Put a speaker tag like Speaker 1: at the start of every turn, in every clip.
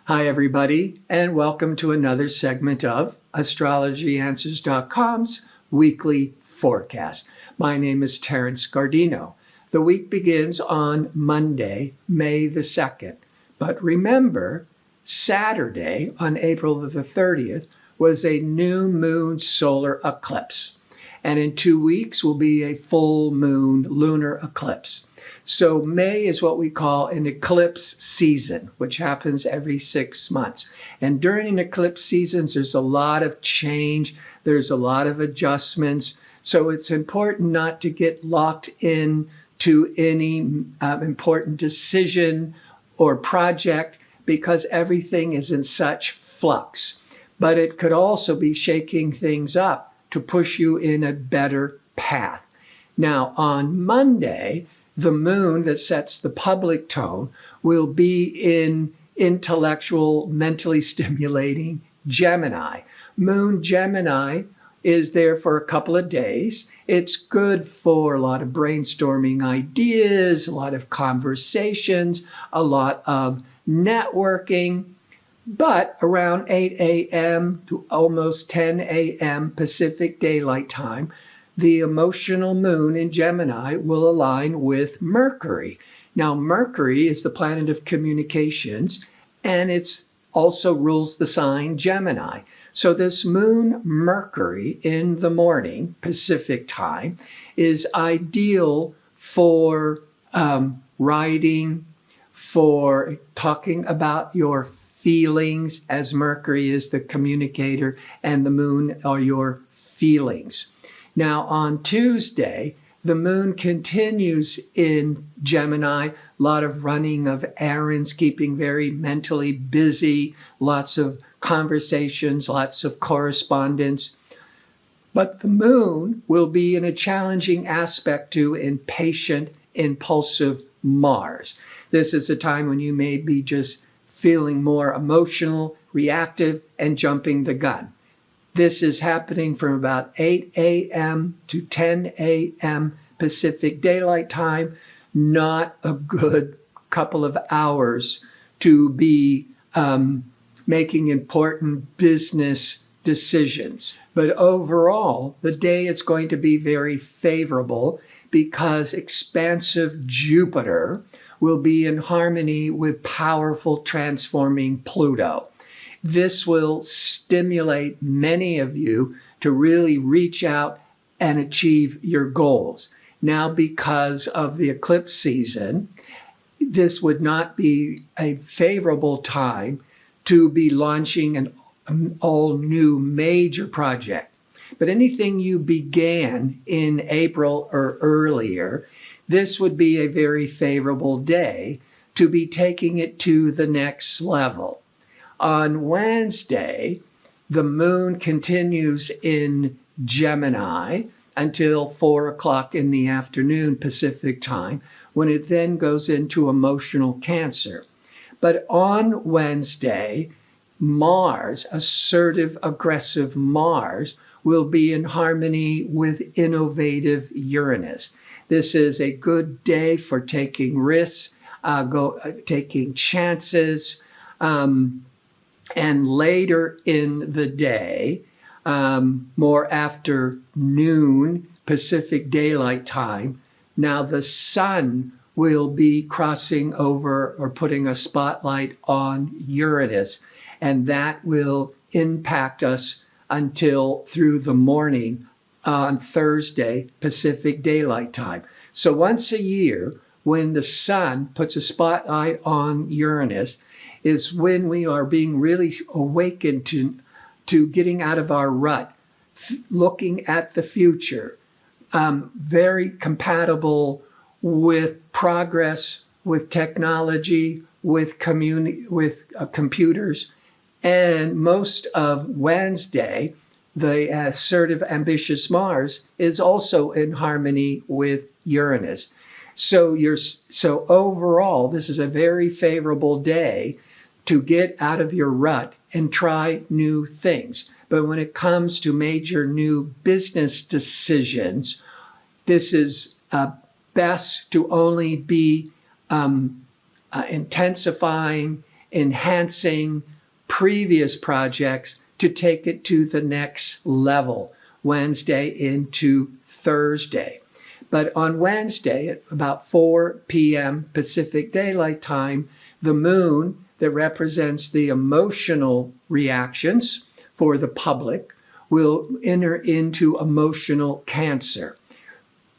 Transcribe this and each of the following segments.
Speaker 1: Hi, everybody, and welcome to another segment of AstrologyAnswers.com's weekly forecast. My name is Terence. The week begins on Monday, May the 2nd. But remember, Saturday, on April the 30th, was a new moon solar eclipse. And in 2 weeks will be a full moon lunar eclipse. So May is what we call an eclipse season, which happens every 6 months. And during eclipse seasons, there's a lot of change. There's a lot of adjustments. So it's important not to get locked in to any important decision or project because everything is in such flux. But it could also be shaking things up to push you in a better path. Now, on Monday, the moon that sets the public tone will be in intellectual, mentally stimulating Gemini. Moon Gemini is there for a couple of days. It's good for a lot of brainstorming ideas, a lot of conversations, a lot of networking. But around 8 a.m. to almost 10 a.m. Pacific Daylight Time, the emotional moon in Gemini will align with Mercury. Now, Mercury is the planet of communications, and it also rules the sign Gemini. So this moon Mercury in the morning, Pacific time, is ideal for writing, for talking about your feelings, as Mercury is the communicator and the moon are your feelings. Now, on Tuesday, the moon continues in Gemini, a lot of running of errands, keeping very mentally busy, lots of conversations, lots of correspondence. But the moon will be in a challenging aspect to impatient, impulsive Mars. This is a time when you may be just feeling more emotional, reactive, and jumping the gun. This is happening from about 8 a.m. to 10 a.m. Pacific Daylight Time. Not a good couple of hours to be making important business decisions. But overall, the day is going to be very favorable because expansive Jupiter will be in harmony with powerful transforming Pluto. This will stimulate many of you to really reach out and achieve your goals. Now, because of the eclipse season, this would not be a favorable time to be launching an all new major project. But anything you began in April or earlier, this would be a very favorable day to be taking it to the next level. On Wednesday, the moon continues in Gemini until 4 o'clock in the afternoon Pacific time, when it then goes into emotional Cancer. But on Wednesday, Mars, assertive, aggressive Mars, will be in harmony with innovative Uranus. This is a good day for taking risks, taking chances, and later in the day, more after noon Pacific Daylight Time, now the sun will be crossing over or putting a spotlight on Uranus, and that will impact us until through the morning on Thursday Pacific Daylight Time. So once a year, when the sun puts a spotlight on Uranus, is when we are being really awakened to getting out of our rut, looking at the future, very compatible with progress, with technology, with computers. And most of Wednesday, the assertive, ambitious Mars is also in harmony with Uranus. So overall, this is a very favorable day to get out of your rut and try new things. But when it comes to major new business decisions, this is best to only be intensifying enhancing previous projects to take it to the next level, Wednesday into Thursday. But on Wednesday at about 4 p.m. Pacific Daylight Time, the moon that represents the emotional reactions for the public will enter into emotional Cancer.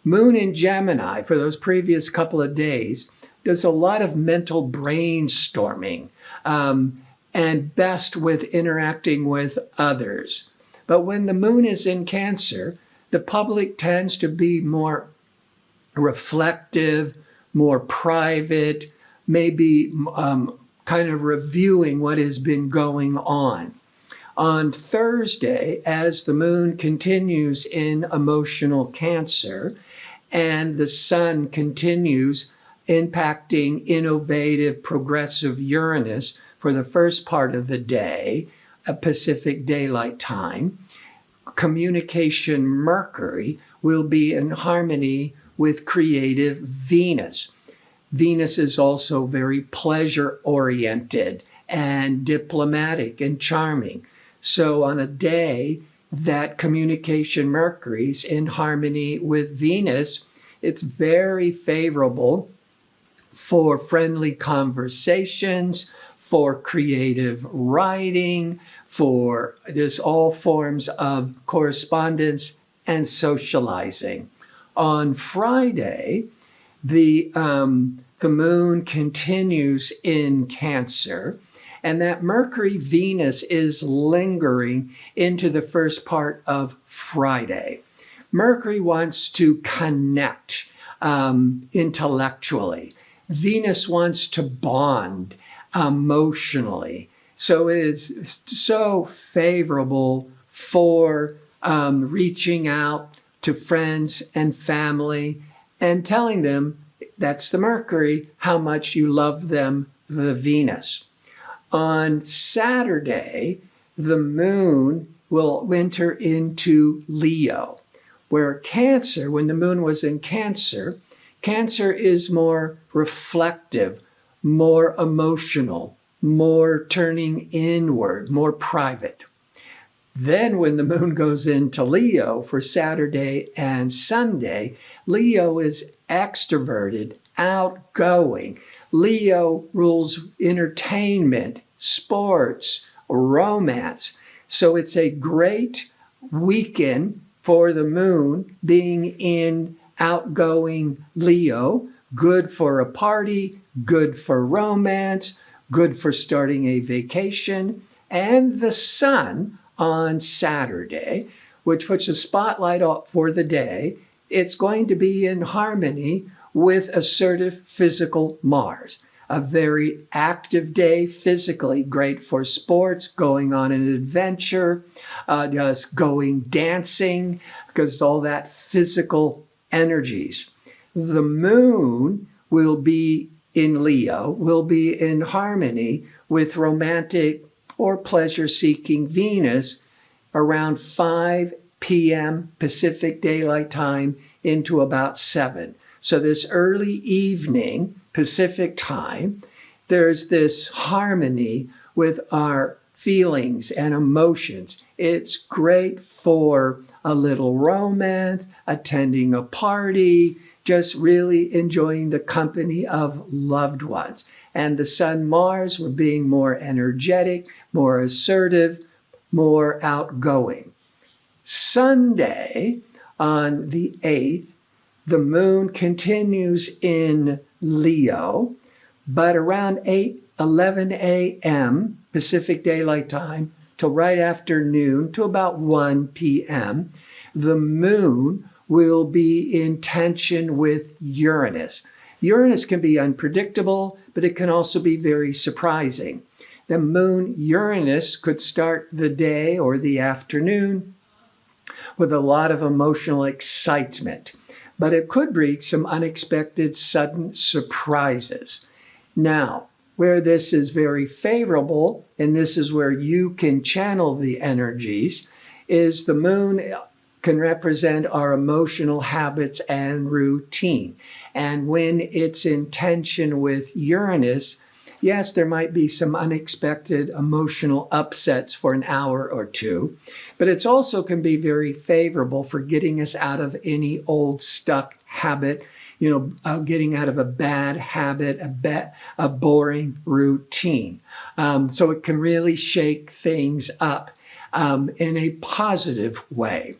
Speaker 1: Moon in Gemini for those previous couple of days does a lot of mental brainstorming and best with interacting with others. But when the moon is in Cancer, the public tends to be more reflective, more private, maybe kind of reviewing what has been going on. On Thursday, as the moon continues in emotional Cancer and the sun continues impacting innovative, progressive Uranus for the first part of the day, Pacific Daylight Time, communication Mercury will be in harmony with creative Venus. Venus is also very pleasure-oriented and diplomatic and charming. So on a day that communication Mercury's in harmony with Venus, it's very favorable for friendly conversations, for creative writing, for this all forms of correspondence and socializing. On Friday, the moon continues in Cancer, and that Mercury-Venus is lingering into the first part of Friday. Mercury wants to connect intellectually. Venus wants to bond emotionally. So it is so favorable for reaching out to friends and family and telling them, that's the Mercury, how much you love them, the Venus. On Saturday, the moon will enter into Leo, where Cancer, when the moon was in Cancer, Cancer is more reflective, more emotional, more turning inward, more private. Then when the moon goes into Leo for Saturday and Sunday, Leo is extroverted, outgoing. Leo rules entertainment, sports, romance. So it's a great weekend for the moon being in outgoing Leo, good for a party, good for romance, good for starting a vacation. And the sun on Saturday, which puts a spotlight for the day, it's going to be in harmony with assertive physical Mars. A very active day physically, great for sports, going on an adventure, just going dancing, because all that physical energies. The moon will be in Leo, will be in harmony with romantic or pleasure-seeking Venus around 5 p.m. Pacific Daylight Time into about 7. So this early evening Pacific time, there's this harmony with our feelings and emotions. It's great for a little romance, attending a party, just really enjoying the company of loved ones. And the sun Mars were being more energetic, more assertive, more outgoing. Sunday, on the 8th, the moon continues in Leo, but around 11 a.m. Pacific Daylight Time till right after noon to about 1 p.m., the moon will be in tension with Uranus. Uranus can be unpredictable, but it can also be very surprising. The moon Uranus could start the day or the afternoon with a lot of emotional excitement, but it could bring some unexpected sudden surprises. Now, where this is very favorable, and this is where you can channel the energies, is the moon can represent our emotional habits and routine. And when it's in tension with Uranus, Yes, there might be some unexpected emotional upsets for an hour or two, but it also can be very favorable for getting us out of any old stuck habit, getting out of a bad habit, a boring routine. So it can really shake things up in a positive way.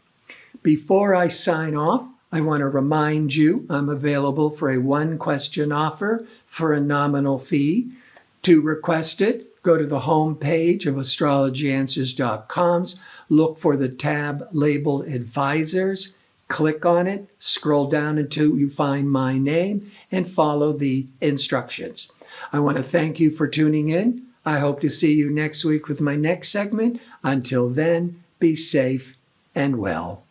Speaker 1: Before I sign off, I want to remind you I'm available for a one-question offer for a nominal fee. To request it, go to the home page of astrologyanswers.com, look for the tab labeled Advisors, click on it, scroll down until you find my name, and follow the instructions. I want to thank you for tuning in. I hope to see you next week with my next segment. Until then, be safe and well.